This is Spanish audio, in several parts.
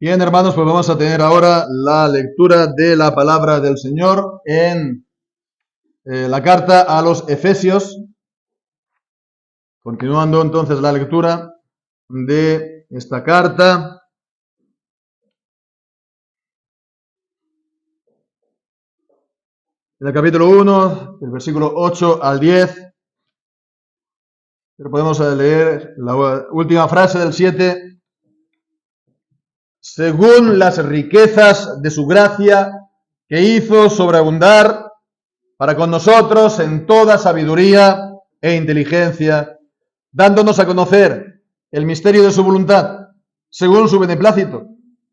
Bien, hermanos, pues vamos a tener ahora la lectura de la palabra del Señor en la carta a los Efesios. Continuando entonces la lectura de esta carta. En el capítulo 1, del versículo 8 al 10. Pero podemos leer la última frase del 7. Según las riquezas de su gracia, que hizo sobreabundar para con nosotros en toda sabiduría e inteligencia, dándonos a conocer el misterio de su voluntad, según su beneplácito,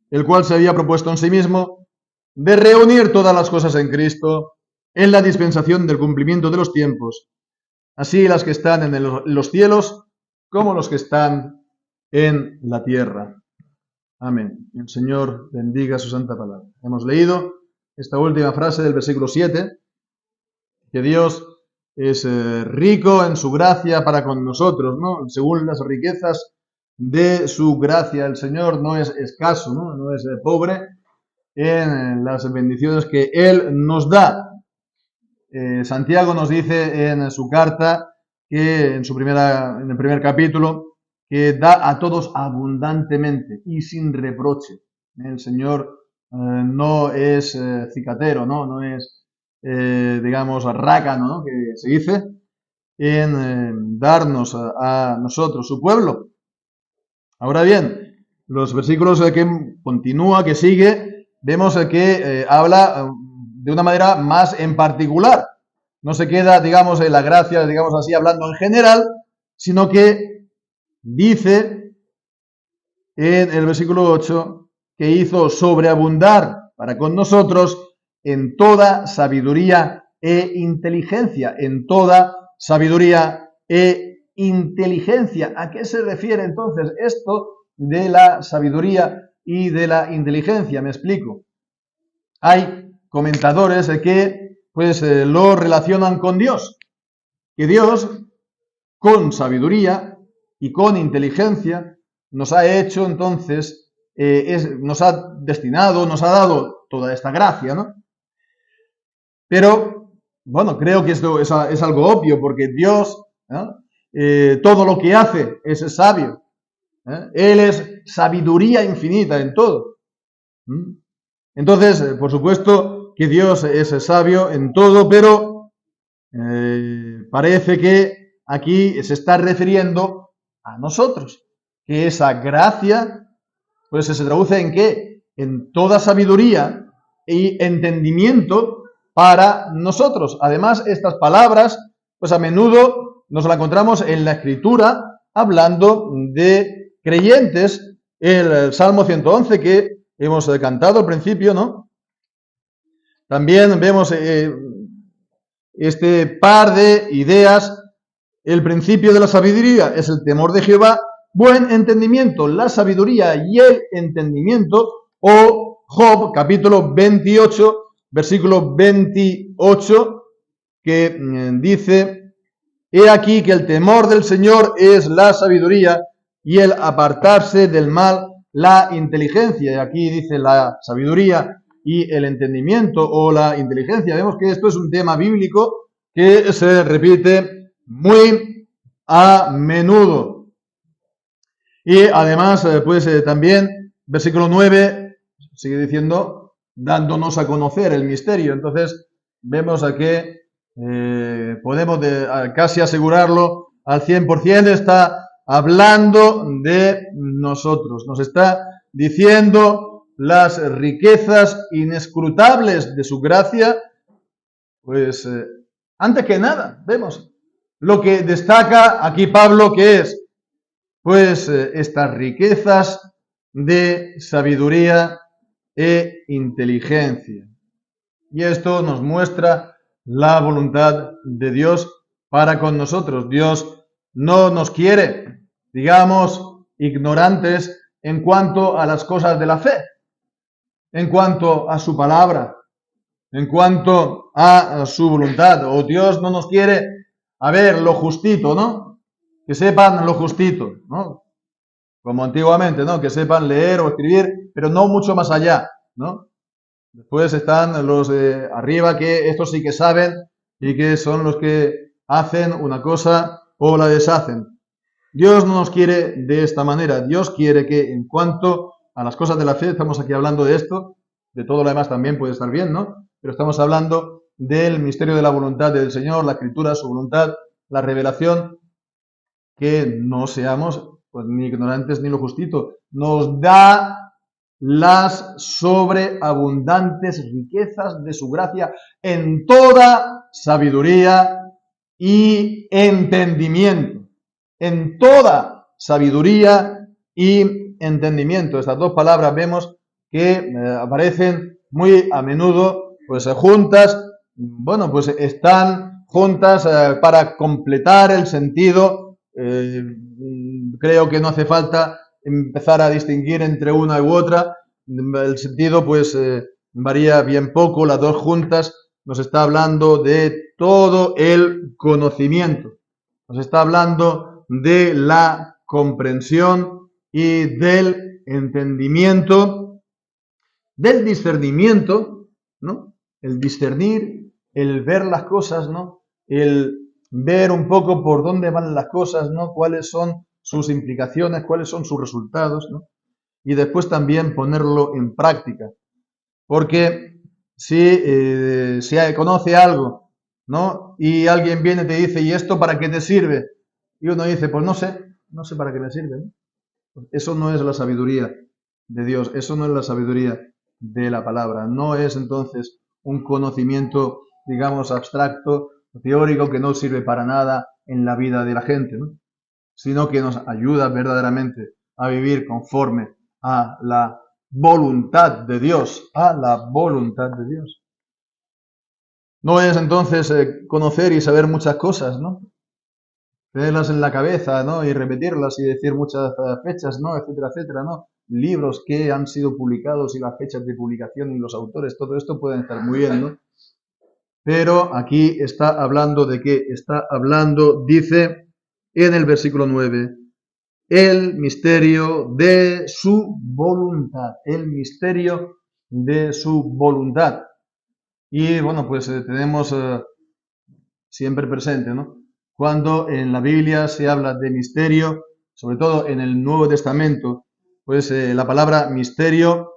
el cual se había propuesto en sí mismo, de reunir todas las cosas en Cristo, en la dispensación del cumplimiento de los tiempos, así las que están en los cielos, como los que están en la tierra. Amén. El Señor bendiga su santa palabra. Hemos leído esta última frase del versículo 7, que Dios es rico en su gracia para con nosotros, ¿no? Según las riquezas de su gracia. El Señor no es escaso, no es pobre en las bendiciones que Él nos da. Santiago nos dice en su carta, que en el primer capítulo, que da a todos abundantemente y sin reproche. El Señor no es cicatero, no es digamos, rácano, ¿no? Que se dice, en darnos a nosotros, su pueblo. Ahora bien, los versículos que continúa, que sigue, vemos que habla de una manera más en particular. No se queda, digamos, en la gracia, digamos así, hablando en general, sino que dice en el versículo 8 que hizo sobreabundar para con nosotros en toda sabiduría e inteligencia, en toda sabiduría e inteligencia. ¿A qué se refiere entonces esto de la sabiduría y de la inteligencia? Me explico. Hay comentadores que pues lo relacionan con Dios, que Dios con sabiduría y con inteligencia nos ha hecho entonces, nos ha destinado, nos ha dado toda esta gracia, ¿no? Pero, bueno, creo que esto es algo obvio, porque Dios, ¿no? Todo lo que hace es sabio. Él es sabiduría infinita en todo. Entonces, por supuesto que Dios es sabio en todo, pero parece que aquí se está refiriendo a nosotros, que esa gracia, pues se traduce en ¿qué? En toda sabiduría y entendimiento para nosotros. Además, estas palabras, pues a menudo nos las encontramos en la Escritura, hablando de creyentes. El Salmo 111 que hemos cantado al principio, ¿no? También vemos este par de ideas. El principio de la sabiduría es el temor de Jehová, buen entendimiento, la sabiduría y el entendimiento, o Job, capítulo 28, versículo 28, que dice: he aquí que el temor del Señor es la sabiduría y el apartarse del mal la inteligencia. Y aquí dice la sabiduría y el entendimiento o la inteligencia. Vemos que esto es un tema bíblico que se repite muy a menudo. Y además, pues también, versículo 9, sigue diciendo, dándonos a conocer el misterio. Entonces, vemos a que podemos casi asegurarlo al 100%, está hablando de nosotros. Nos está diciendo las riquezas inescrutables de su gracia. Pues, antes que nada, vemos lo que destaca aquí Pablo, que es pues estas riquezas de sabiduría e inteligencia. Y esto nos muestra la voluntad de Dios para con nosotros. Dios no nos quiere, digamos, ignorantes en cuanto a las cosas de la fe, en cuanto a su palabra, en cuanto a su voluntad. O Dios no nos quiere a ver lo justito, ¿no? Que sepan lo justito, ¿no? como antiguamente, ¿no? Que sepan leer o escribir, pero no mucho más allá, ¿no? Después están los de arriba, que estos sí que saben y que son los que hacen una cosa o la deshacen. Dios no nos quiere de esta manera. Dios quiere que en cuanto a las cosas de la fe, estamos aquí hablando de esto, de todo lo demás también puede estar bien, ¿no? Pero estamos hablando del misterio de la voluntad del Señor, la escritura, su voluntad, la revelación, que no seamos pues ni ignorantes ni lo justito. Nos da las sobreabundantes riquezas de su gracia en toda sabiduría y entendimiento. En toda sabiduría y entendimiento. Estas dos palabras vemos que aparecen muy a menudo pues juntas. Bueno, pues están juntas para completar el sentido. Creo que no hace falta empezar a distinguir entre una u otra. El sentido pues varía bien poco. Las dos juntas nos está hablando de todo el conocimiento. Nos está hablando de la comprensión y del entendimiento, del discernimiento, ¿no? El discernir, el ver las cosas, ¿no? El ver un poco por dónde van las cosas, ¿no? Cuáles son sus implicaciones, cuáles son sus resultados, ¿no? Y después también ponerlo en práctica. Porque si se conoce algo, ¿no? Y alguien viene y te dice, ¿y esto para qué te sirve? Y uno dice, pues no sé para qué me sirve, ¿no? Eso no es la sabiduría de Dios, eso no es la sabiduría de la palabra. No es entonces un conocimiento, digamos, abstracto, teórico, que no sirve para nada en la vida de la gente, ¿no? Sino que nos ayuda verdaderamente a vivir conforme a la voluntad de Dios, a la voluntad de Dios. No es entonces conocer y saber muchas cosas, ¿no? Tenerlas en la cabeza, ¿no? Y repetirlas y decir muchas fechas, ¿no? Etcétera, etcétera, ¿no? Libros que han sido publicados y las fechas de publicación y los autores, todo esto pueden estar muy bien, ¿no? Pero aquí está hablando de qué? Está hablando, dice en el versículo 9, el misterio de su voluntad, el misterio de su voluntad. Y bueno, pues tenemos siempre presente, ¿no? Cuando en la Biblia se habla de misterio, sobre todo en el Nuevo Testamento, pues la palabra misterio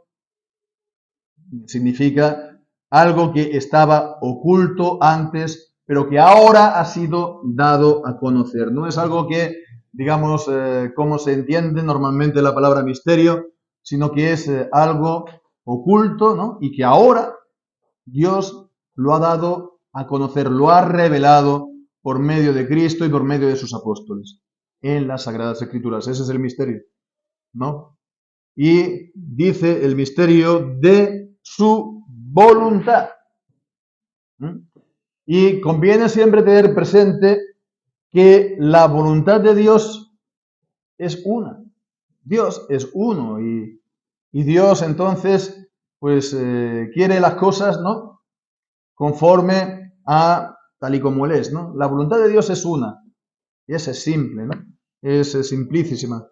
significa algo que estaba oculto antes, pero que ahora ha sido dado a conocer. No es algo que, digamos, como se entiende normalmente la palabra misterio, sino que es algo oculto, ¿no? Y que ahora Dios lo ha dado a conocer, lo ha revelado por medio de Cristo y por medio de sus apóstoles en las Sagradas Escrituras. Ese es el misterio, ¿no? Y dice el misterio de su voluntad. Y conviene siempre tener presente que la voluntad de Dios es una. Dios es uno y Dios entonces pues quiere las cosas, ¿no? Conforme a tal y como Él es, ¿no? La voluntad de Dios es una. Y esa es simple, ¿no? Es simplicísima.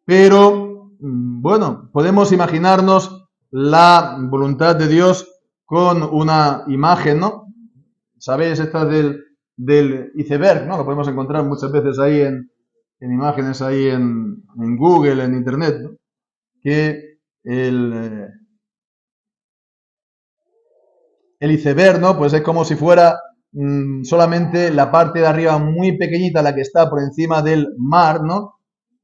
Pero, bueno, podemos imaginarnos la voluntad de Dios con una imagen, ¿no? ¿Sabéis? Esta del iceberg, ¿no? Lo podemos encontrar muchas veces ahí en imágenes, ahí en Google, en Internet, ¿no? Que el iceberg, ¿no? Pues es como si fuera solamente la parte de arriba muy pequeñita, la que está por encima del mar, ¿no?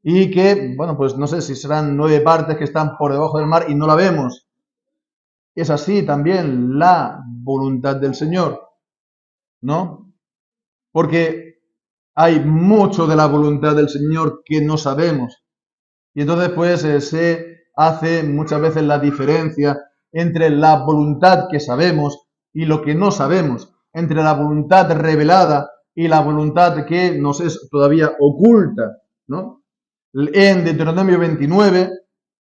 Y que, bueno, pues no sé si serán 9 partes que están por debajo del mar y no la vemos. Es así también la voluntad del Señor, ¿no? Porque hay mucho de la voluntad del Señor que no sabemos. Y entonces, pues, se hace muchas veces la diferencia entre la voluntad que sabemos y lo que no sabemos, entre la voluntad revelada y la voluntad que nos es todavía oculta, ¿no? En Deuteronomio 29,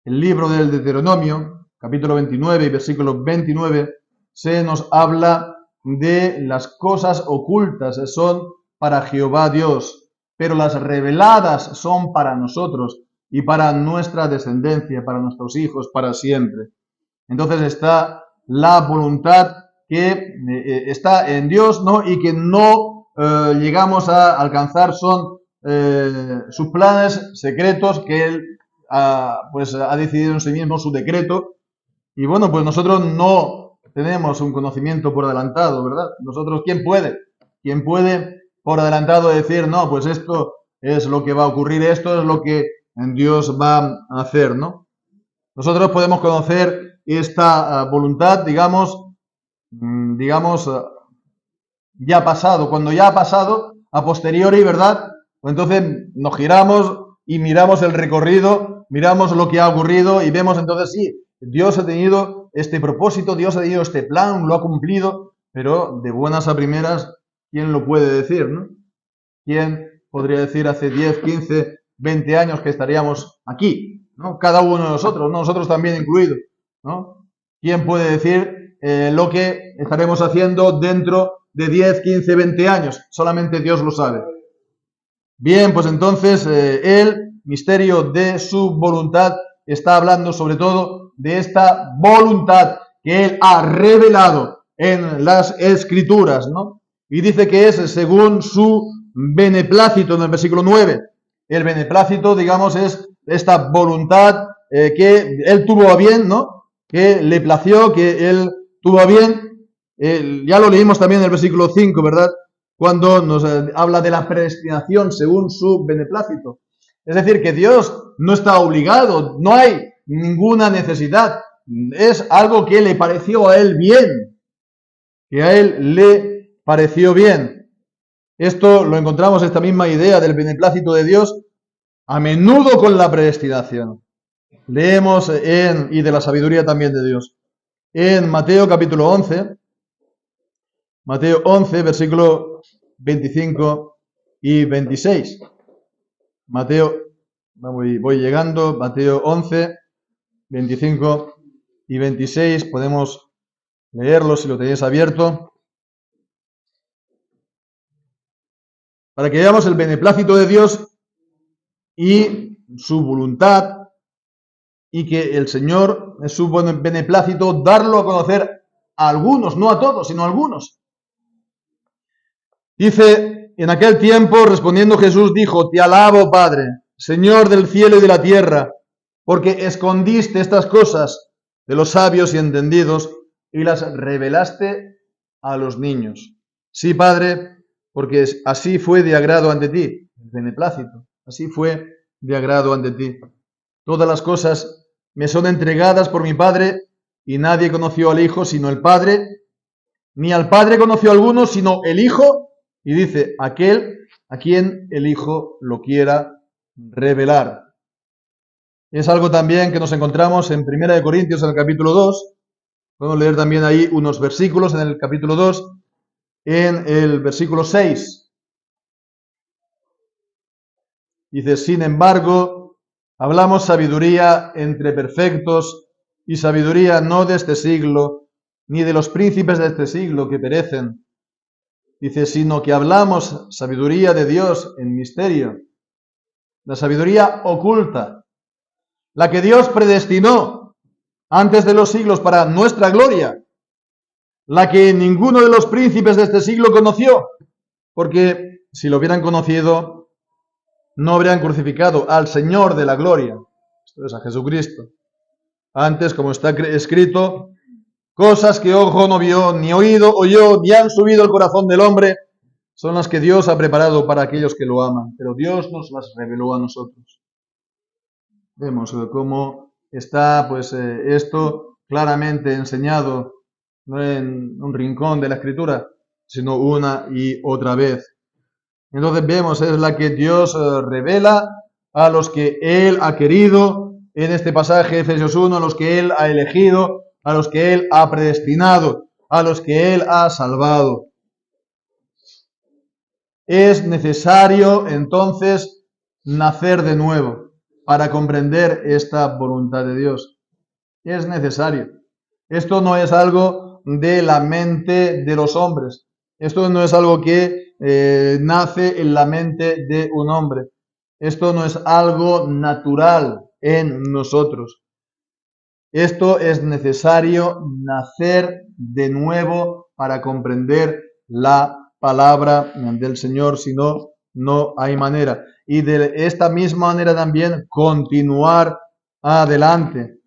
el libro del Deuteronomio, capítulo 29 y versículo 29, se nos habla de las cosas ocultas, son para Jehová Dios, pero las reveladas son para nosotros, y para nuestra descendencia, para nuestros hijos, para siempre. Entonces está la voluntad que está en Dios, ¿no? Y que no llegamos a alcanzar, son sus planes secretos que Él pues ha decidido en sí mismo, su decreto. Y bueno, pues nosotros no tenemos un conocimiento por adelantado, ¿verdad? Nosotros, ¿quién puede? ¿Quién puede por adelantado decir, no, pues esto es lo que va a ocurrir, esto es lo que Dios va a hacer, ¿no? Nosotros podemos conocer esta voluntad, digamos, ya pasado. Cuando ya ha pasado, a posteriori, ¿verdad? Pues entonces nos giramos y miramos el recorrido, miramos lo que ha ocurrido y vemos entonces, sí, Dios ha tenido este propósito, Dios ha tenido este plan, lo ha cumplido, pero de buenas a primeras, ¿quién lo puede decir, no? ¿Quién podría decir hace 10, 15, 20 años que estaríamos aquí, ¿no? Cada uno de nosotros, ¿no? Nosotros también incluidos, ¿no? ¿Quién puede decir lo que estaremos haciendo dentro de 10, 15, 20 años? Solamente Dios lo sabe. Bien, pues entonces el misterio de su voluntad está hablando sobre todo de esta voluntad que Él ha revelado en las Escrituras, ¿no? Y dice que es según su beneplácito en el versículo 9. El beneplácito, digamos, es esta voluntad que Él tuvo a bien, ¿no? Que le plació, que Él tuvo a bien. Ya lo leímos también en el versículo 5, ¿verdad? Cuando nos habla de la predestinación según su beneplácito. Es decir, que Dios no está obligado, no hay ninguna necesidad. Es algo que le pareció a Él bien, que a Él le pareció bien. Esto lo encontramos, esta misma idea del beneplácito de Dios, a menudo con la predestinación. Leemos y de la sabiduría también de Dios. En Mateo capítulo 11, Mateo 11, versículo 25 y 26. Mateo, voy llegando, Mateo 11, 25 y 26, podemos leerlo si lo tenéis abierto, para que veamos el beneplácito de Dios y su voluntad, y que el Señor, es su beneplácito, darlo a conocer a algunos, no a todos, sino a algunos. Dice, en aquel tiempo, respondiendo Jesús, dijo, te alabo, Padre, Señor del cielo y de la tierra, porque escondiste estas cosas de los sabios y entendidos y las revelaste a los niños. Sí, Padre, porque así fue de agrado ante ti, el beneplácito, así fue de agrado ante ti. Todas las cosas me son entregadas por mi Padre, y nadie conoció al Hijo sino el Padre, ni al Padre conoció alguno sino el Hijo, y dice, aquel a quien el Hijo lo quiera revelar. Es algo también que nos encontramos en 1 Corintios en el capítulo 2. Podemos leer también ahí unos versículos en el capítulo 2, en el versículo 6. Dice, sin embargo, hablamos sabiduría entre perfectos y sabiduría no de este siglo, ni de los príncipes de este siglo que perecen. Dice, sino que hablamos sabiduría de Dios en misterio, la sabiduría oculta, la que Dios predestinó antes de los siglos para nuestra gloria, la que ninguno de los príncipes de este siglo conoció, porque si lo hubieran conocido, no habrían crucificado al Señor de la gloria, esto es a Jesucristo. Antes, como está escrito, cosas que ojo no vio, ni oído oyó, ni han subido al corazón del hombre, son las que Dios ha preparado para aquellos que lo aman, pero Dios nos las reveló a nosotros. Vemos cómo está pues esto claramente enseñado, no en un rincón de la Escritura, sino una y otra vez. Entonces vemos, es la que Dios revela a los que Él ha querido, en este pasaje de Efesios 1, a los que Él ha elegido, a los que Él ha predestinado, a los que Él ha salvado. Es necesario entonces nacer de nuevo para comprender esta voluntad de Dios. Es necesario. Esto no es algo de la mente de los hombres. Esto no es algo que nace en la mente de un hombre. Esto no es algo natural en nosotros. Esto es necesario nacer de nuevo para comprender la palabra del Señor, si no, no hay manera. Y de esta misma manera también continuar adelante.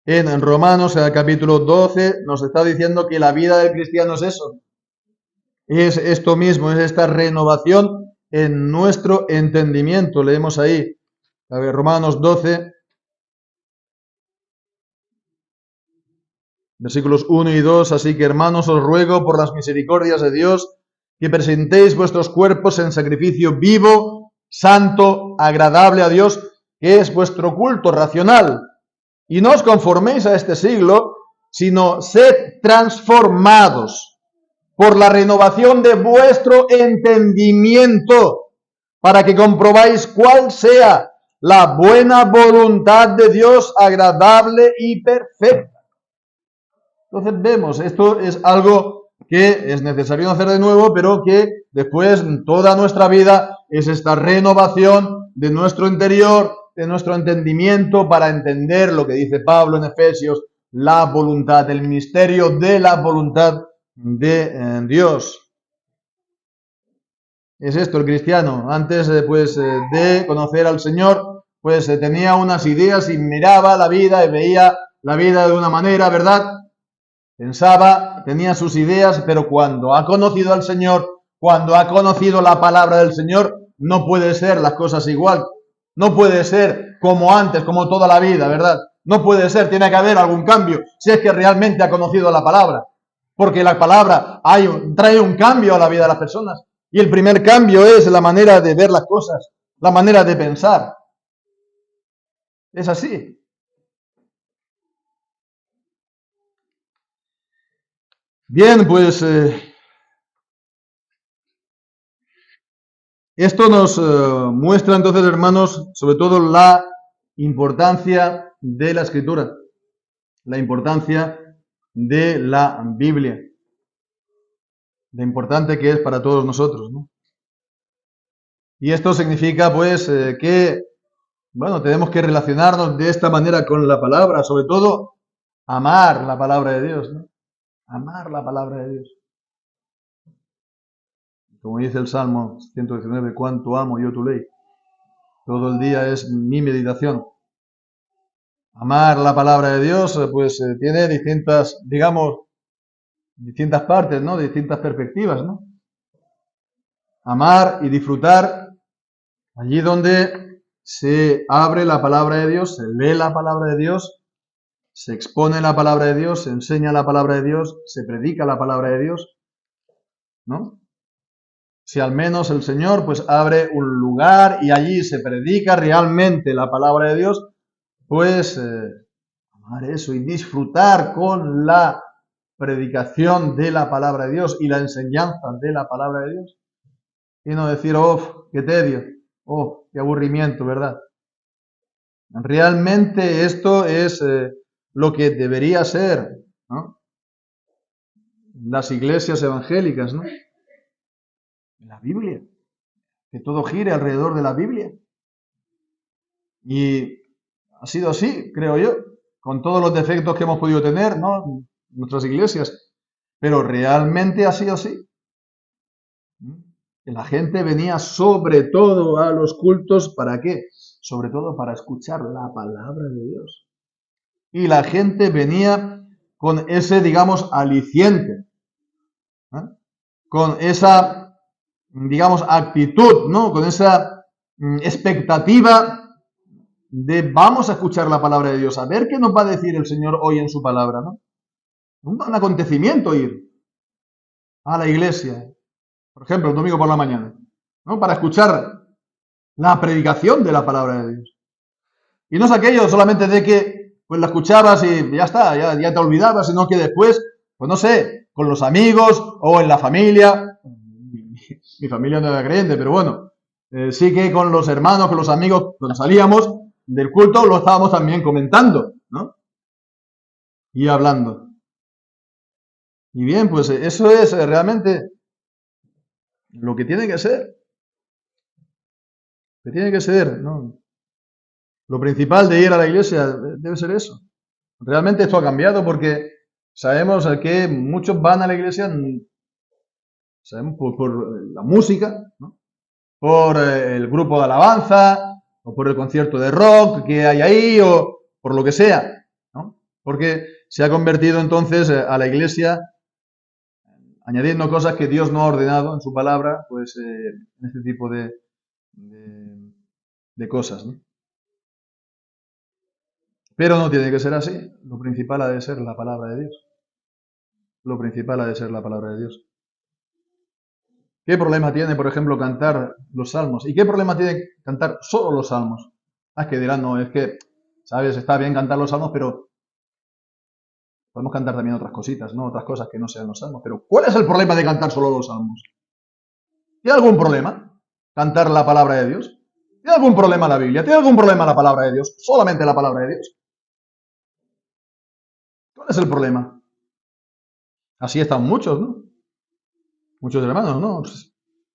En Romanos, en el capítulo 12, nos está diciendo que la vida del cristiano es eso. Es esto mismo, es esta renovación en nuestro entendimiento. Leemos ahí, a ver, Romanos 12, versículos 1 y 2. Así que, hermanos, os ruego por las misericordias de Dios que presentéis vuestros cuerpos en sacrificio vivo, santo, agradable a Dios, que es vuestro culto racional. Y no os conforméis a este siglo, sino sed transformados por la renovación de vuestro entendimiento, para que comprobáis cuál sea la buena voluntad de Dios, agradable y perfecta. Entonces vemos, esto es algo que es necesario hacer de nuevo, pero que después toda nuestra vida es esta renovación de nuestro interior, de nuestro entendimiento, para entender lo que dice Pablo en Efesios, la voluntad, el misterio de la voluntad de Dios. Es esto el cristiano. Antes de conocer al Señor, tenía unas ideas y miraba la vida y veía la vida de una manera, ¿verdad? Pensaba, tenía sus ideas, pero cuando ha conocido al Señor, cuando ha conocido la palabra del Señor, no puede ser las cosas igual. No puede ser como antes, como toda la vida, ¿verdad? No puede ser, tiene que haber algún cambio, si es que realmente ha conocido la palabra. Porque la palabra trae un cambio a la vida de las personas. Y el primer cambio es la manera de ver las cosas, la manera de pensar. Es así. Bien, esto nos muestra entonces, hermanos, sobre todo la importancia de la Escritura, la importancia de la Biblia, lo importante que es para todos nosotros, ¿no? Y esto significa, que, tenemos que relacionarnos de esta manera con la palabra, sobre todo amar la palabra de Dios, ¿no? Amar la palabra de Dios. Como dice el Salmo 119, cuánto amo yo tu ley. Todo el día es mi meditación. Amar la palabra de Dios, tiene distintas partes, ¿no? Distintas perspectivas, ¿no? Amar y disfrutar allí donde se abre la palabra de Dios, se lee la palabra de Dios, se expone la palabra de Dios, se enseña la palabra de Dios, se predica la palabra de Dios, ¿no? Si al menos el Señor abre un lugar y allí se predica realmente la palabra de Dios, amar eso y disfrutar con la predicación de la palabra de Dios y la enseñanza de la palabra de Dios. Y no decir, oh, qué tedio, oh, qué aburrimiento, ¿verdad? Realmente esto es lo que debería ser, ¿no? Las iglesias evangélicas, ¿no? La Biblia, que todo gire alrededor de la Biblia. Y ha sido así, creo yo, con todos los defectos que hemos podido tener, ¿no? En nuestras iglesias, pero realmente ha sido así. Que la gente venía sobre todo a los cultos, ¿para qué? Sobre todo para escuchar la palabra de Dios. Y la gente venía con ese, aliciente, ¿eh? Con esa, actitud, ¿no? Con esa expectativa de vamos a escuchar la palabra de Dios, a ver qué nos va a decir el Señor hoy en su palabra, ¿no? Un acontecimiento ir a la iglesia, por ejemplo, el domingo por la mañana, ¿no? Para escuchar la predicación de la palabra de Dios. Y no es aquello solamente de que la escuchabas y ya está, ya te olvidabas, sino que después, no sé, con los amigos o en la familia, mi familia no era creyente, pero bueno, sí que con los hermanos, con los amigos, cuando salíamos del culto, lo estábamos también comentando, ¿no? Y hablando. Y bien, eso es realmente lo que tiene que ser. Que tiene que ser, ¿no? Lo principal de ir a la iglesia debe ser eso. Realmente esto ha cambiado porque sabemos que muchos van a la iglesia, sabemos por la música, ¿no? Por el grupo de alabanza, o por el concierto de rock que hay ahí, o por lo que sea, ¿no? Porque se ha convertido entonces a la iglesia, añadiendo cosas que Dios no ha ordenado en su palabra, pues en este tipo de cosas, ¿no? Pero no tiene que ser así. Lo principal ha de ser la palabra de Dios. Lo principal ha de ser la palabra de Dios. ¿Qué problema tiene, por ejemplo, cantar los salmos? ¿Y qué problema tiene cantar solo los salmos? Es que dirán, no, es que, ¿sabes? Está bien cantar los salmos, pero podemos cantar también otras cositas, ¿no? Otras cosas que no sean los salmos. Pero ¿cuál es el problema de cantar solo los salmos? ¿Tiene algún problema cantar la palabra de Dios? ¿Tiene algún problema la Biblia? ¿Tiene algún problema la palabra de Dios? ¿Solamente la palabra de Dios? ¿Cuál es el problema? Así están muchos, ¿no? Muchos hermanos, ¿no?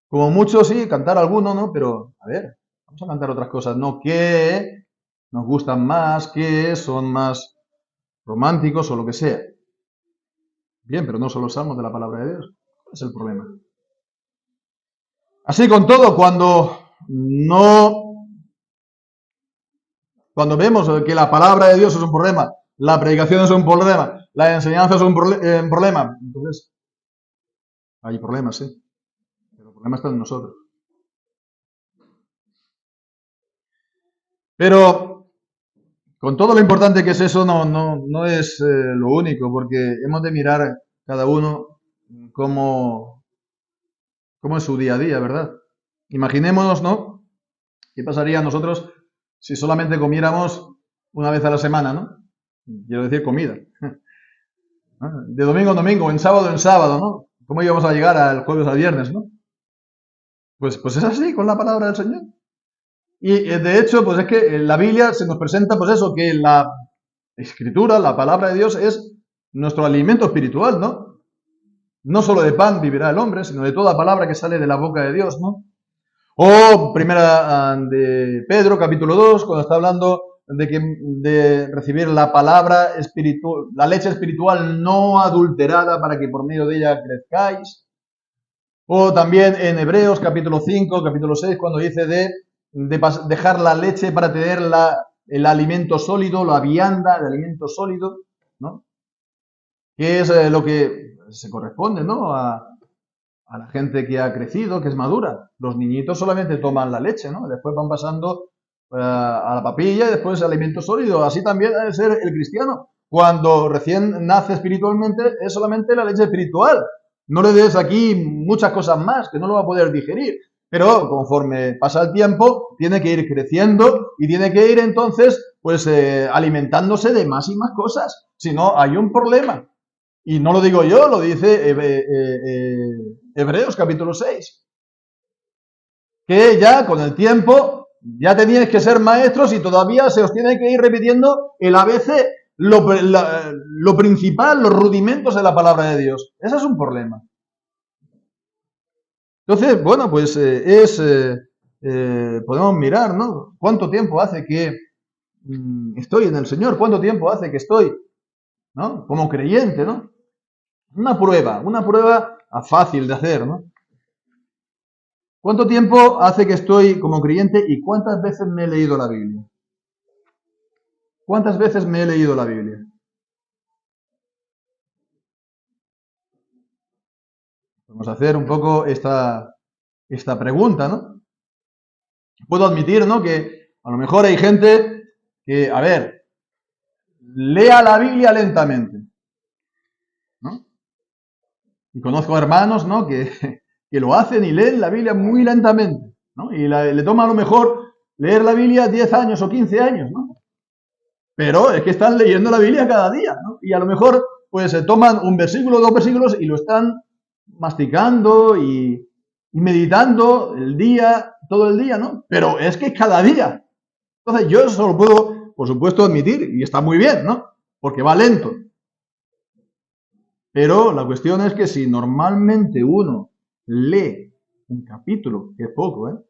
Como muchos, sí, cantar alguno, ¿no? Pero, a ver, vamos a cantar otras cosas, ¿no? Que nos gustan más, que son más románticos o lo que sea. Bien, pero no son los salmos de la palabra de Dios. ¿Cuál es el problema? Así con todo, cuando vemos que la palabra de Dios es un problema, la predicación es un problema, la enseñanza es un problema, entonces hay problemas, sí. Pero el problema está en nosotros. Pero con todo lo importante que es eso, no es lo único, porque hemos de mirar cada uno cómo es su día a día, ¿verdad? Imaginémonos, ¿no? ¿Qué pasaría a nosotros si solamente comiéramos una vez a la semana, ¿no? Quiero decir comida. De domingo en domingo, en sábado, ¿no? ¿Cómo íbamos a llegar al jueves al viernes, ¿no? Pues es así con la palabra del Señor. Y de hecho, pues es que en la Biblia se nos presenta, pues eso, que la Escritura, la palabra de Dios, es nuestro alimento espiritual, ¿no? No solo de pan vivirá el hombre, sino de toda palabra que sale de la boca de Dios, ¿no? O primera de Pedro, capítulo 2, cuando está hablando de recibir la palabra espiritual, la leche espiritual no adulterada para que por medio de ella crezcáis. O también en Hebreos, capítulo 5, capítulo 6, cuando dice de dejar la leche para tener el alimento sólido, la vianda, el alimento sólido, ¿no? Que es lo que se corresponde, ¿no? A la gente que ha crecido, que es madura. Los niñitos solamente toman la leche, ¿no? Después van pasando a la papilla y después alimento sólido. Así también debe ser el cristiano. Cuando recién nace espiritualmente es solamente la leche espiritual. No le des aquí muchas cosas más, que no lo va a poder digerir. Pero conforme pasa el tiempo, tiene que ir creciendo y tiene que ir entonces, pues, alimentándose de más y más cosas. Si no, hay un problema. Y no lo digo yo, lo dice Hebreos capítulo 6. Que ya con el tiempo ya teníais que ser maestros y todavía se os tiene que ir repitiendo el ABC, lo principal, los rudimentos de la palabra de Dios. Ese es un problema. Entonces, bueno, pues podemos mirar, ¿no? ¿Cuánto tiempo hace que estoy en el Señor? ¿Cuánto tiempo hace que estoy, ¿no? Como creyente, ¿no? Una prueba fácil de hacer, ¿no? ¿Cuánto tiempo hace que estoy como creyente y cuántas veces me he leído la Biblia? ¿Cuántas veces me he leído la Biblia? Vamos a hacer un poco esta pregunta, ¿no? Puedo admitir, ¿no? Que a lo mejor hay gente que, a ver, lea la Biblia lentamente, ¿no? Y conozco hermanos, ¿no? Que lo hacen y leen la Biblia muy lentamente, ¿no? Y le toma a lo mejor leer la Biblia 10 años o 15 años, ¿no? Pero es que están leyendo la Biblia cada día, ¿no? Y a lo mejor, pues se toman un versículo, 2 versículos y lo están masticando y meditando todo el día, ¿no? Pero es que cada día. Entonces yo eso lo puedo, por supuesto, admitir y está muy bien, ¿no? Porque va lento. Pero la cuestión es que si normalmente uno lee un capítulo, que es poco,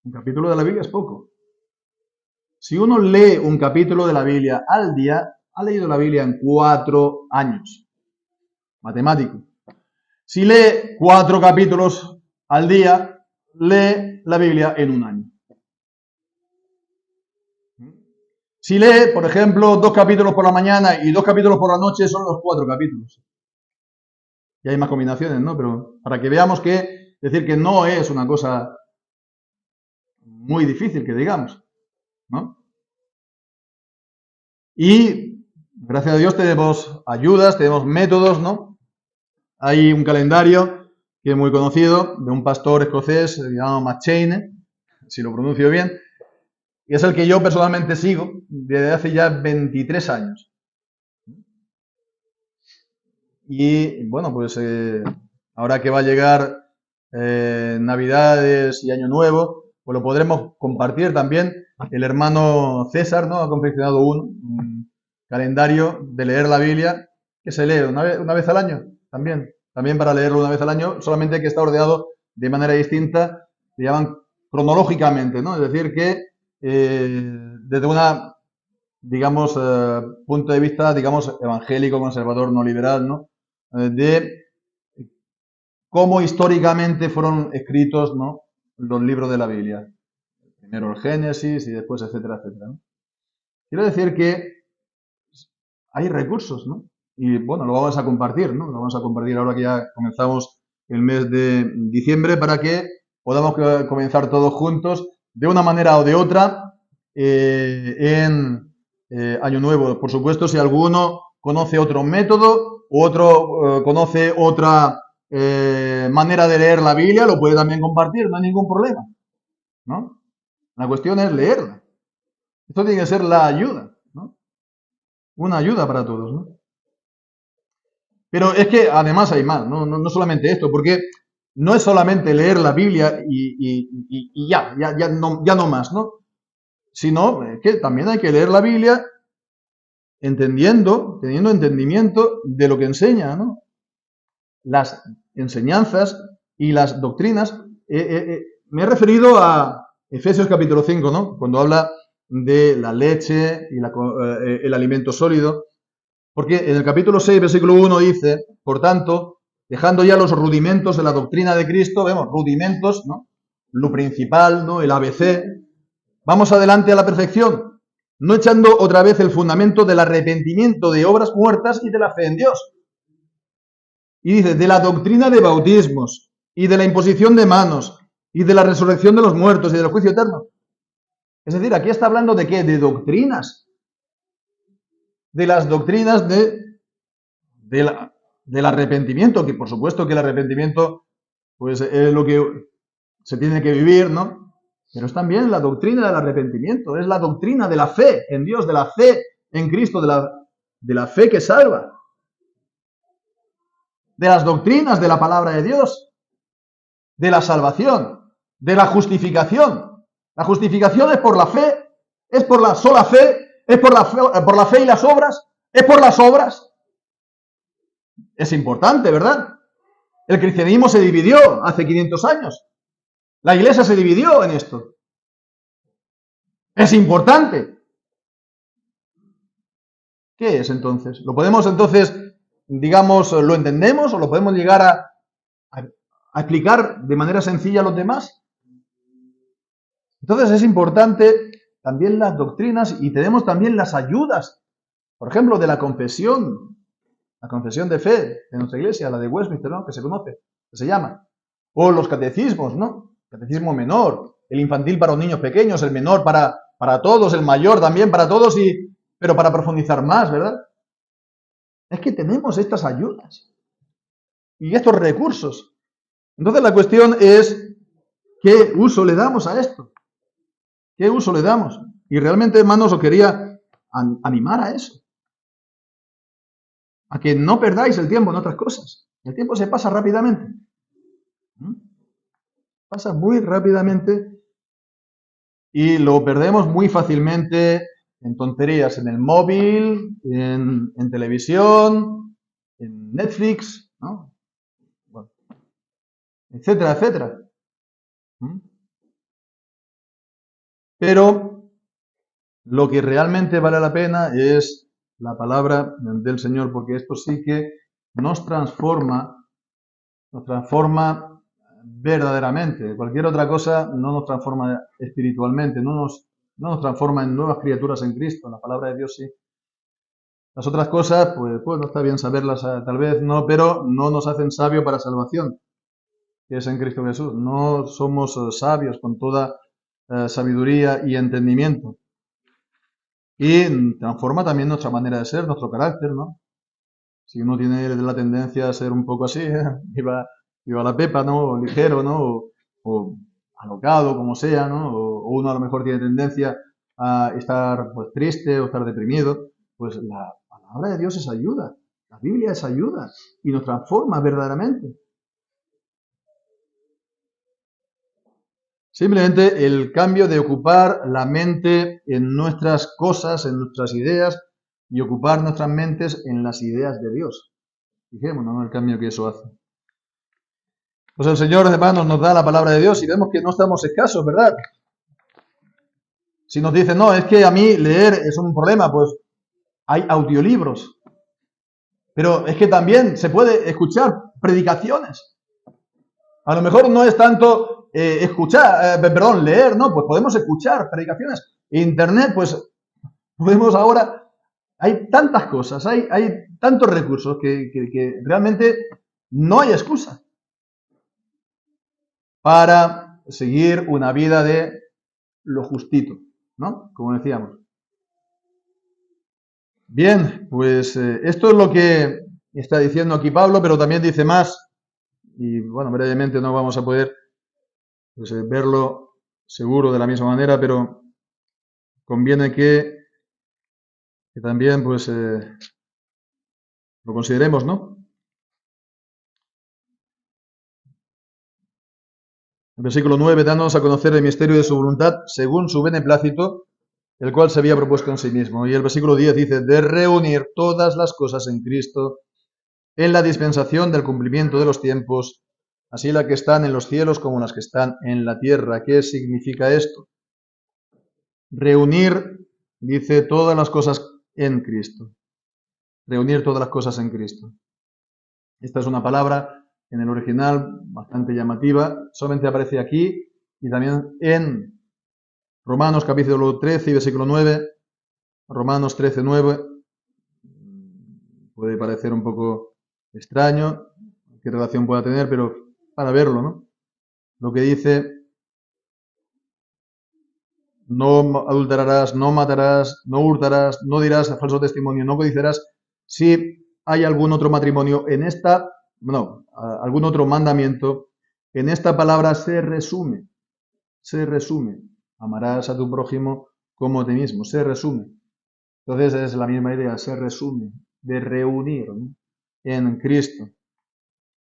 Un capítulo de la Biblia es poco. Si uno lee un capítulo de la Biblia al día, ha leído la Biblia en 4 años. Matemático. Si lee 4 capítulos al día, lee la Biblia en 1 año. Si lee, por ejemplo, 2 capítulos por la mañana y 2 capítulos por la noche, son los 4 capítulos. Y hay más combinaciones, ¿no? Pero para que veamos que, decir que no es una cosa muy difícil, que digamos, ¿no? Y, gracias a Dios, tenemos ayudas, tenemos métodos, ¿no? Hay un calendario que es muy conocido, de un pastor escocés, llamado McCheyne, si lo pronuncio bien, y es el que yo personalmente sigo desde hace ya 23 años. Y bueno, pues ahora que va a llegar Navidades y Año Nuevo, pues lo podremos compartir también. El hermano César, ¿no? Ha confeccionado un calendario de leer la Biblia que se lee una vez al año también para leerlo una vez al año, solamente que está ordenado de manera distinta, se llaman cronológicamente, ¿no? Es decir, que desde una, digamos, punto de vista, digamos, evangélico, conservador, no liberal, ¿no? De cómo históricamente fueron escritos, ¿no? Los libros de la Biblia. Primero el Génesis y después, etcétera, etcétera, ¿no? Quiero decir que hay recursos, ¿no? Y bueno, lo vamos a compartir, ¿no? Lo vamos a compartir ahora que ya comenzamos el mes de diciembre para que podamos comenzar todos juntos de una manera o de otra en Año Nuevo. Por supuesto, si alguno conoce otro método u otro conoce otra manera de leer la Biblia, lo puede también compartir, no hay ningún problema, ¿no? La cuestión es leerla. Esto tiene que ser la ayuda, ¿no? Una ayuda para todos, ¿no? Pero es que además hay más, no solamente esto, porque no es solamente leer la Biblia y ya no más, ¿no? Sino que también hay que leer la Biblia teniendo entendimiento de lo que enseña, ¿no? Las enseñanzas y las doctrinas. Me he referido a Efesios capítulo 5, ¿no? Cuando habla de la leche y el alimento sólido. Porque en el capítulo 6, versículo 1 dice, por tanto, dejando ya los rudimentos de la doctrina de Cristo, vemos, rudimentos, ¿no? Lo principal, ¿no? El ABC. Vamos adelante a la perfección, no echando otra vez el fundamento del arrepentimiento de obras muertas y de la fe en Dios. Y dice, de la doctrina de bautismos y de la imposición de manos y de la resurrección de los muertos y del juicio eterno. Es decir, aquí está hablando de ¿qué? De doctrinas. De las doctrinas del arrepentimiento, que por supuesto que el arrepentimiento pues es lo que se tiene que vivir, ¿no? Pero es también la doctrina del arrepentimiento, es la doctrina de la fe en Dios, de la fe en Cristo, de la fe que salva, de las doctrinas de la palabra de Dios, de la salvación, de la justificación. La justificación es por la fe, es por la sola fe, es por la fe y las obras, es por las obras. Es importante, ¿verdad? El cristianismo se dividió hace 500 años. La iglesia se dividió en esto. Es importante. ¿Qué es entonces? ¿Lo podemos entonces, digamos, lo entendemos o lo podemos llegar a explicar de manera sencilla a los demás? Entonces es importante también las doctrinas y tenemos también las ayudas, por ejemplo, de la confesión de fe de nuestra iglesia, la de Westminster, ¿no? Que se conoce, que se llama. O los catecismos, ¿no? Catecismo menor, el infantil para los niños pequeños, el menor para todos, el mayor también para todos, pero para profundizar más, ¿verdad? Es que tenemos estas ayudas y estos recursos. Entonces la cuestión es, ¿qué uso le damos a esto? ¿Qué uso le damos? Y realmente, hermanos, os quería animar a eso. A que no perdáis el tiempo en otras cosas. El tiempo se pasa rápidamente. Pasa muy rápidamente y lo perdemos muy fácilmente en tonterías, en el móvil, en televisión, en Netflix, ¿no? Bueno, etcétera, etcétera. Pero lo que realmente vale la pena es la palabra del Señor, porque esto sí que nos transforma verdaderamente. Cualquier otra cosa no nos transforma espiritualmente, no nos transforma en nuevas criaturas en Cristo. La palabra de Dios sí. Las otras cosas, pues no está bien saberlas, tal vez no, pero no nos hacen sabios para salvación, que es en Cristo Jesús. No somos sabios con toda sabiduría y entendimiento. Y transforma también nuestra manera de ser, nuestro carácter, ¿no? Si uno tiene la tendencia a ser un poco así, viva la pepa, ¿no? O ligero, ¿no? O alocado, como sea, ¿no? O uno a lo mejor tiene tendencia a estar pues, triste o estar deprimido, pues la palabra de Dios es ayuda, la Biblia es ayuda y nos transforma verdaderamente. Simplemente el cambio de ocupar la mente en nuestras cosas, en nuestras ideas, y ocupar nuestras mentes en las ideas de Dios. Fijémonos, ¿no? El cambio que eso hace. Pues el Señor, hermanos, nos da la palabra de Dios y vemos que no estamos escasos, ¿verdad? Si nos dicen, no, es que a mí leer es un problema, pues hay audiolibros. Pero es que también se puede escuchar predicaciones. A lo mejor no es tanto leer, ¿no? Pues podemos escuchar predicaciones. Internet, pues podemos ahora, hay tantas cosas, hay tantos recursos que realmente no hay excusa para seguir una vida de lo justito, ¿no? Como decíamos. Bien, pues esto es lo que está diciendo aquí Pablo, pero también dice más. Y bueno, brevemente no vamos a poder pues, verlo seguro de la misma manera, pero conviene que también pues lo consideremos, ¿no? El versículo 9, dándonos a conocer el misterio de su voluntad según su beneplácito, el cual se había propuesto en sí mismo. Y el versículo 10 dice, de reunir todas las cosas en Cristo, en la dispensación del cumplimiento de los tiempos, así las que están en los cielos como las que están en la tierra. ¿Qué significa esto? Reunir, dice, todas las cosas en Cristo. Reunir todas las cosas en Cristo. Esta es una palabra en el original bastante llamativa, solamente aparece aquí y también en Romanos capítulo 13 y versículo 9, Romanos 13, 9, puede parecer un poco extraño, qué relación pueda tener, pero para verlo, ¿no? Lo que dice, no adulterarás, no matarás, no hurtarás, no dirás falso testimonio, no codiciarás. Si hay algún otro matrimonio en algún otro mandamiento, en esta palabra se resume. Amarás a tu prójimo como a ti mismo, se resume. Entonces es la misma idea, se resume, de reunir, ¿no? En Cristo.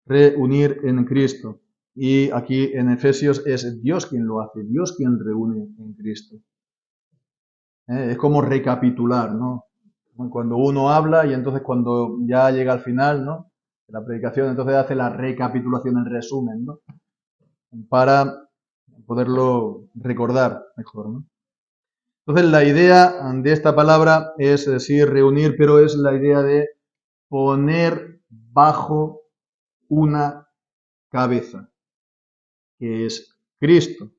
Reunir en Cristo. Y aquí en Efesios es Dios quien lo hace, Dios quien reúne en Cristo. Es como recapitular, ¿no? Cuando uno habla y entonces cuando ya llega al final, ¿no? De la predicación, entonces hace la recapitulación, el resumen, ¿no? Para poderlo recordar mejor, ¿no? Entonces la idea de esta palabra es decir reunir, pero es la idea de poner bajo una cabeza, que es Cristo.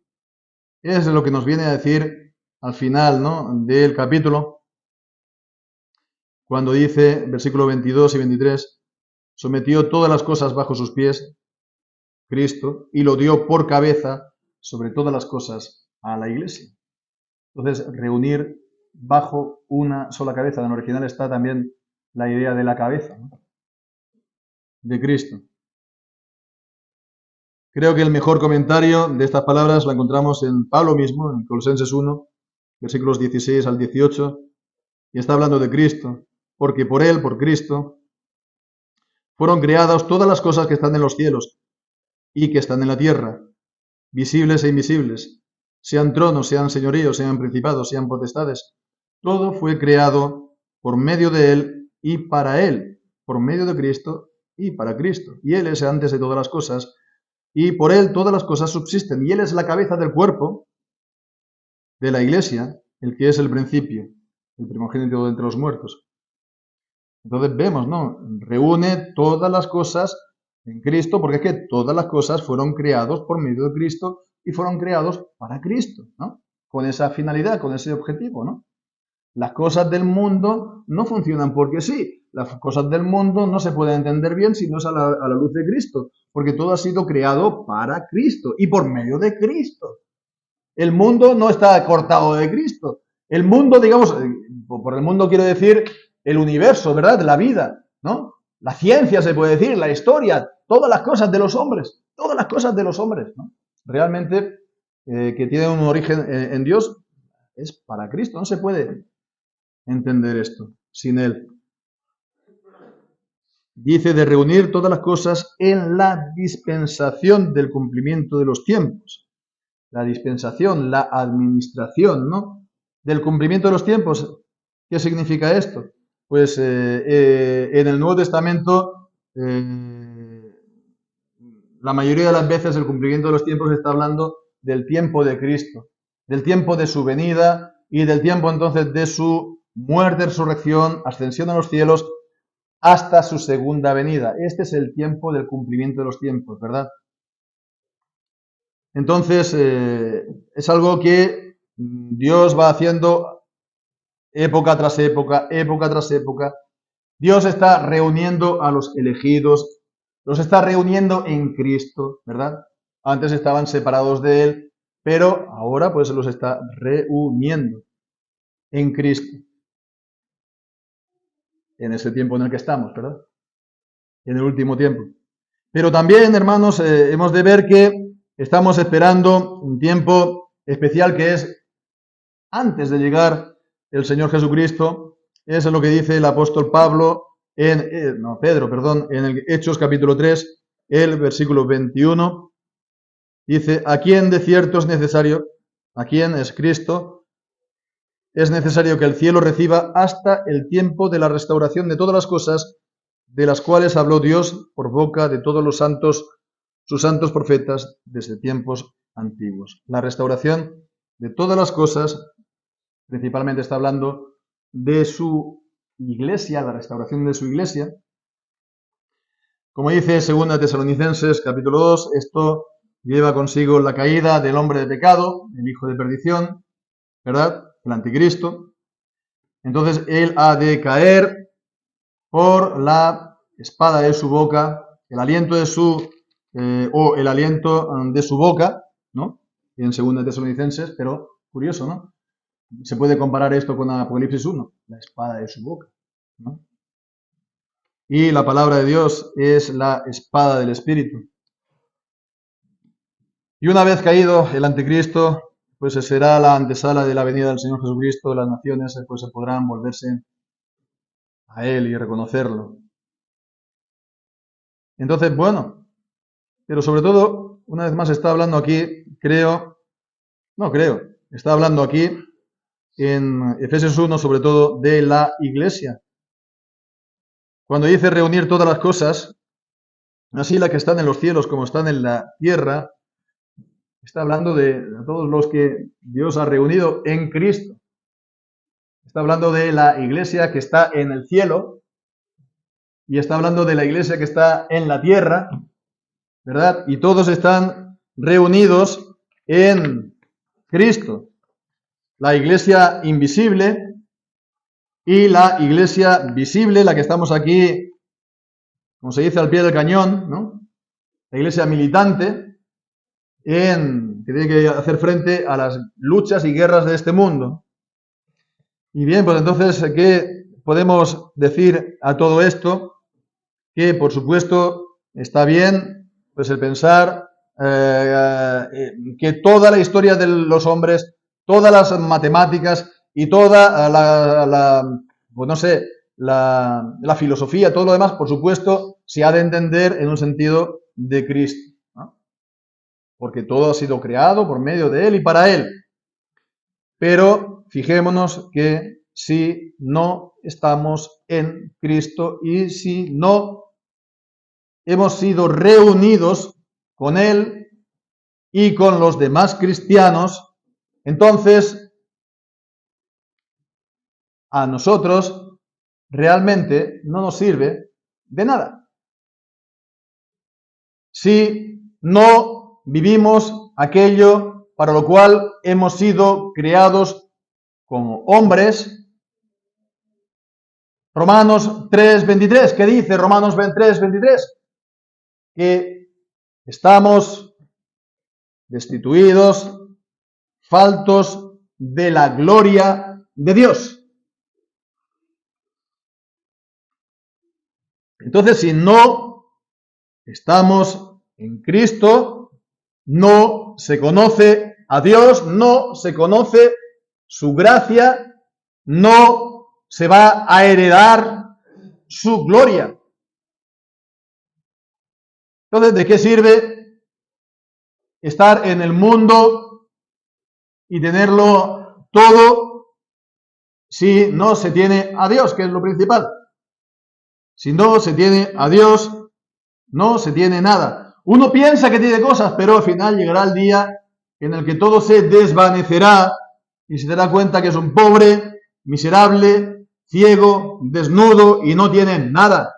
Es lo que nos viene a decir al final, ¿no? Del capítulo, cuando dice, versículo 22 y 23, sometió todas las cosas bajo sus pies, Cristo, y lo dio por cabeza sobre todas las cosas a la iglesia. Entonces, reunir bajo una sola cabeza. En el original está también la idea de la cabeza, ¿no? De Cristo. Creo que el mejor comentario de estas palabras la encontramos en Pablo mismo, en Colosenses 1, versículos 16 al 18, y está hablando de Cristo, porque por Él, por Cristo, fueron creadas todas las cosas que están en los cielos y que están en la tierra, visibles e invisibles, sean tronos, sean señoríos, sean principados, sean potestades. Todo fue creado por medio de Él y para Él, por medio de Cristo y para Cristo. Y Él es antes de todas las cosas, y por Él todas las cosas subsisten. Y Él es la cabeza del cuerpo, de la Iglesia, el que es el principio, el primogénito de entre los muertos. Entonces vemos, ¿no? Reúne todas las cosas en Cristo, porque es que todas las cosas fueron creadas por medio de Cristo y fueron creados para Cristo, ¿no? Con esa finalidad, con ese objetivo, ¿no? Las cosas del mundo no funcionan porque sí. Las cosas del mundo no se pueden entender bien si no es a la luz de Cristo, porque todo ha sido creado para Cristo y por medio de Cristo. El mundo no está cortado de Cristo. El mundo, digamos, por el mundo quiero decir el universo, ¿verdad? La vida, ¿no? La ciencia se puede decir, la historia, todas las cosas de los hombres, ¿no? Realmente que tienen un origen en Dios es para Cristo. No se puede entender esto sin Él. Dice de reunir todas las cosas en la dispensación del cumplimiento de los tiempos. La dispensación, la administración, ¿no? Del cumplimiento de los tiempos. ¿Qué significa esto? Pues en el Nuevo Testamento la mayoría de las veces el cumplimiento de los tiempos está hablando del tiempo de Cristo, del tiempo de su venida y del tiempo entonces de su muerte, resurrección, ascensión a los cielos hasta su segunda venida. Este es el tiempo del cumplimiento de los tiempos, ¿verdad? Entonces es algo que Dios va haciendo época tras época, época tras época. Dios está reuniendo a los elegidos, los está reuniendo en Cristo, ¿verdad? Antes estaban separados de Él, pero ahora pues los está reuniendo en Cristo. En ese tiempo en el que estamos, ¿verdad? En el último tiempo. Pero también, hermanos, hemos de ver que estamos esperando un tiempo especial que es antes de llegar el Señor Jesucristo. Eso es lo que dice el apóstol Pedro, en el Hechos capítulo 3, el versículo 21. Dice, ¿a quién de cierto es necesario? ¿A quién es Cristo? Es necesario que el cielo reciba hasta el tiempo de la restauración de todas las cosas, de las cuales habló Dios por boca de todos los santos, sus santos profetas, desde tiempos antiguos. La restauración de todas las cosas, principalmente está hablando de su iglesia, la restauración de su iglesia. Como dice 2 Tesalonicenses capítulo 2, esto lleva consigo la caída del hombre de pecado, el hijo de perdición, ¿verdad? El anticristo. Entonces él ha de caer por la espada de su boca, el aliento de su boca, ¿no? En 2 Tesalonicenses, pero curioso, ¿no? Se puede comparar esto con Apocalipsis 1, la espada de su boca, ¿no? Y la palabra de Dios es la espada del Espíritu. Y una vez caído el anticristo, pues será la antesala de la venida del Señor Jesucristo. Las naciones pues se podrán volverse a Él y reconocerlo. Entonces, bueno, pero sobre todo, una vez más está hablando aquí, está hablando aquí en Efesios 1 sobre todo de la iglesia. Cuando dice reunir todas las cosas, así las que están en los cielos como están en la tierra, está hablando de todos los que Dios ha reunido en Cristo. Está hablando de la iglesia que está en el cielo y está hablando de la iglesia que está en la tierra, ¿verdad? Y todos están reunidos en Cristo. La iglesia invisible y la iglesia visible, la que estamos aquí, como se dice, al pie del cañón, ¿no? La iglesia militante, que tiene que hacer frente a las luchas y guerras de este mundo. Y bien, pues entonces, ¿qué podemos decir a todo esto? Que, por supuesto, está bien pues el pensar que toda la historia de los hombres, todas las matemáticas y toda la filosofía, todo lo demás, por supuesto, se ha de entender en un sentido de Cristo, ¿no? Porque todo ha sido creado por medio de Él y para Él. Pero fijémonos que si no estamos en Cristo y si no hemos sido reunidos con Él y con los demás cristianos, entonces a nosotros realmente no nos sirve de nada. Si no vivimos aquello para lo cual hemos sido creados como hombres. Romanos 3:23, ¿qué dice Romanos 3:23? Que estamos destituidos, faltos de la gloria de Dios. Entonces, si no estamos en Cristo, no se conoce a Dios, no se conoce su gracia, no se va a heredar su gloria. Entonces, ¿de qué sirve estar en el mundo y tenerlo todo si no se tiene a Dios, que es lo principal? Si no se tiene a Dios, no se tiene nada. Uno piensa que tiene cosas, pero al final llegará el día en el que todo se desvanecerá y se dará cuenta que es un pobre, miserable, ciego, desnudo y no tiene nada.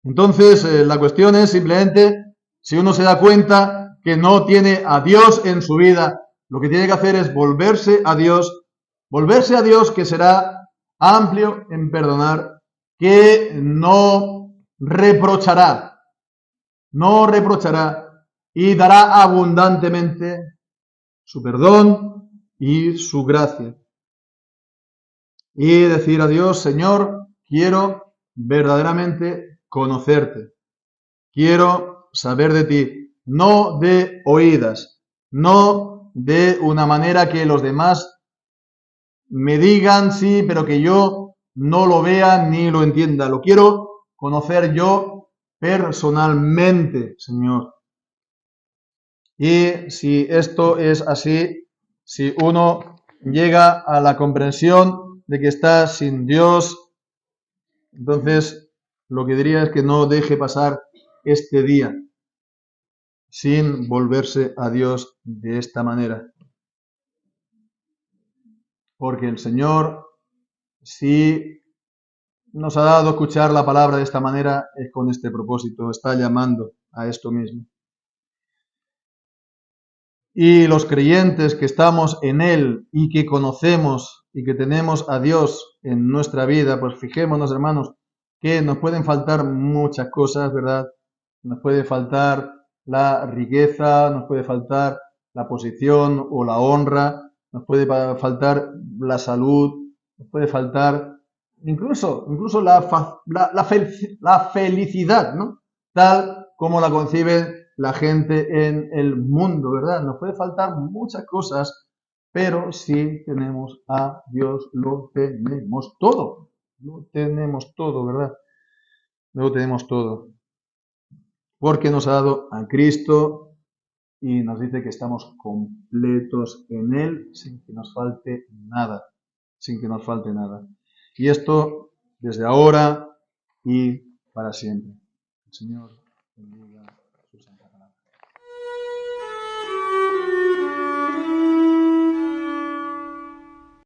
Entonces, la cuestión es simplemente, si uno se da cuenta que no tiene a Dios en su vida, lo que tiene que hacer es volverse a Dios que será amplio en perdonar, que no reprochará y dará abundantemente su perdón y su gracia. Y decir a Dios, Señor, quiero verdaderamente conocerte. Quiero saber de ti, no de oídas, no de una manera que los demás me digan sí, pero que yo no lo vea ni lo entienda. Lo quiero conocer yo personalmente, Señor. Y si esto es así, si uno llega a la comprensión de que está sin Dios, entonces lo que diría es que no deje pasar este día sin volverse a Dios de esta manera. Porque el Señor, si nos ha dado a escuchar la palabra de esta manera, es con este propósito, está llamando a esto mismo. Y los creyentes que estamos en Él y que conocemos y que tenemos a Dios en nuestra vida, pues fijémonos, hermanos, que nos pueden faltar muchas cosas, ¿verdad? Nos puede faltar la riqueza, nos puede faltar la posición o la honra, nos puede faltar la salud, nos puede faltar incluso la felicidad, ¿no? Tal como la concibe la gente en el mundo, ¿verdad? Nos puede faltar muchas cosas, pero si tenemos a Dios, lo tenemos todo. Lo tenemos todo, ¿verdad? Lo tenemos todo. Porque nos ha dado a Cristo y nos dice que estamos completos en Él sin que nos falte nada. Sin que nos falte nada. Y esto desde ahora y para siempre. El Señor bendiga.